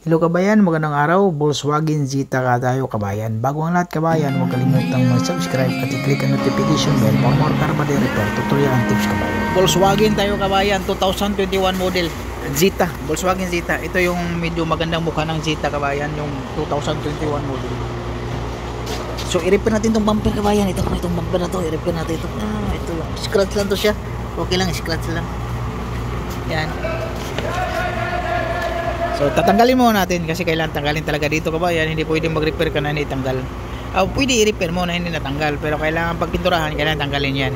Hello kabayan, magandang araw. Volkswagen Zeta ka tayo kabayan. Bago ang lahat kabayan, huwag kalimutang mag-subscribe at i-click ang notification bell para more carbon repair tutorial and tips kabayan. Volkswagen tayo kabayan, 2021 model Zeta, Volkswagen Zeta. Ito yung medyo magandang mukha ng Zeta kabayan, yung 2021 model. So i-repair natin itong bumper kabayan. Itong bumper na to, i-repair natin ito. Ito lang, scratch lang to siya. Okay lang, scratch lang. Yan. So tatanggalin muna natin kasi kailangan tanggalin talaga dito kabayan. Hindi pwedeng mag-repair ka na hindi tanggal. Pwede i-repair mo na hindi natanggal, pero kailangan pagpinturahan, kailangan tanggalin yan.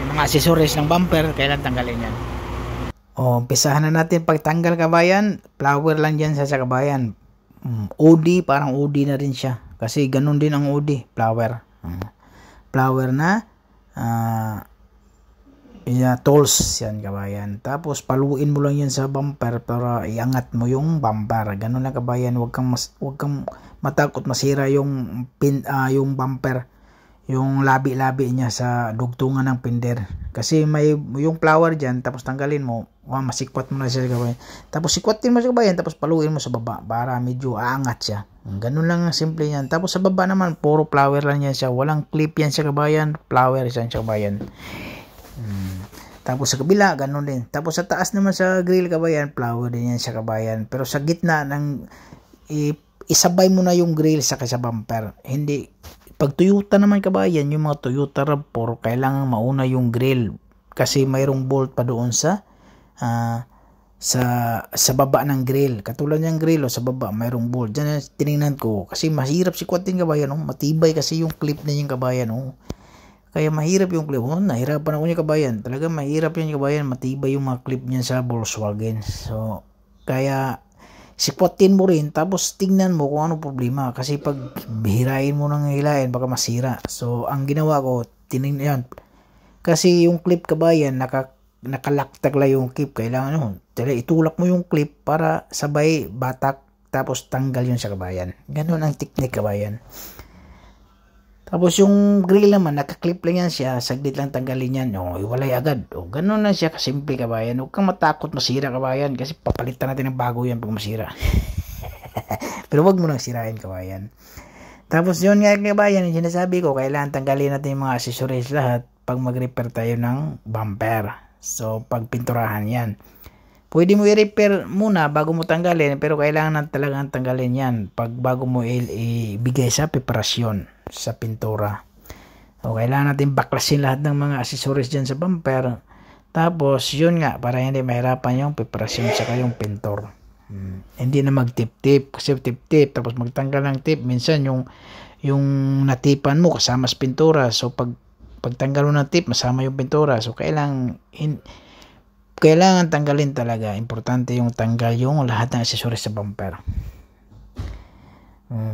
Yung mga accessories ng bumper, kailangan tanggalin yan. Umpisahan na natin pagtanggal kabayan. Flower lang dyan sa kabayan. OD, parang OD na rin siya. Kasi ganun din ang OD, flower. Flower na tools yan kabayan. Tapos paluin mo lang yan sa bumper para iangat mo yung bumper. Ganun lang kabayan. Huwag kang matakot masira yung yung bumper, yung labi-labi niya sa dugtungan ng pinder. Kasi may yung flower dyan, tapos tanggalin mo, masikwat mo na siya kabayan. Tapos sikwatin mo siya kabayan, tapos paluin mo sa baba para medyo aangat siya. Ganun lang ang simple yan. Tapos sa baba naman, puro flower lang yan siya. Walang clip yan siya kabayan. Flower yan siya kabayan. Tapos sa kabila, ganun din. Tapos sa taas naman sa grill kabayan, flower din yan siya kabayan. Pero sa gitna, isabay mo na yung grill sa bumper. Hindi, pag Toyota naman kabayan, yung mga Toyota RAV4, kailangan mauna yung grill. Kasi mayroong bolt pa doon sa baba ng grill. Katulad ng grill, sa baba, mayroong bolt. Diyan tinignan ko. Kasi mahirap sikwatin kabayan. Matibay kasi yung clip na yung kabayan. Kaya mahirap yung clip. Nahirapan ako niya kabayan. Talaga mahirap yun kabayan. Matibay yung mga clip niya sa Volkswagen. So, kaya sikwatin mo rin. Tapos tingnan mo kung ano problema. Kasi pag hirain mo nang hilain, baka masira. So, ang ginawa ko, tinignan yan. Kasi yung clip kabayan, nakalaktag lang yung clip. Kailangan yun. Itulak mo yung clip para sabay batak. Tapos tanggal yun sa kabayan. Ganun ang technique kabayan. Tapos yung grill naman, nakaklip lang yan siya, saglit lang tanggalin yan, iwalay agad. Ganun lang siya kasimple kabayan. Huwag kang matakot masira kabayan kasi papalitan natin ng bago yan pag masira. Pero huwag mo nang sirain kabayan. Tapos yun nga kabayan, yung sinasabi ko, kailangan tanggalin natin yung mga accessories lahat pag mag-repair tayo ng bumper. So pag pinturahan yan. Pwede mo i-repair muna bago mo tanggalin, pero kailangan talagang tanggalin yan bago mo ibigay sa preparasyon sa pintura. Kailangan natin baklasin lahat ng mga accessories dyan sa bumper. Tapos yun nga, para hindi mahirapan yung preparasyon saka yung pintor. Hindi na mag-tip-tip, kasi tip-tip tapos magtanggal ng tip, minsan yung natipan mo kasama sa pintura. So pagtanggal mo ng tip, masama yung pintura. So kailangan tanggalin talaga. Importante yung tanggal yung lahat ng accessories sa bumper.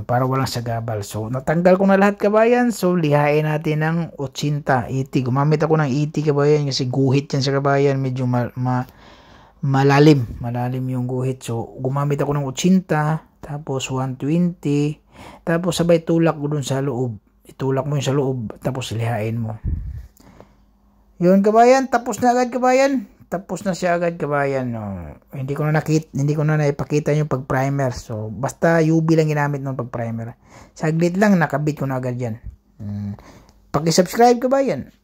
Para walang sagabal. So natanggal ko na lahat kabayan. So lihain natin ng 80. Gumamit ako ng 80 kabayan kasi guhit yan sa kabayan. Medyo malalim yung guhit. So gumamit ako ng 80. Tapos 120. Tapos sabay tulak ko dun sa loob. Itulak mo yung sa loob. Tapos lihain mo. Yun kabayan. Tapos na agad kabayan. Tapos na siya agad kabayan. Hindi ko na naipakita yung pag-primer. So basta UV lang ginamit ng pag-primer. Saglit lang nakabit ko na agad yan. Paki-subscribe kabayan.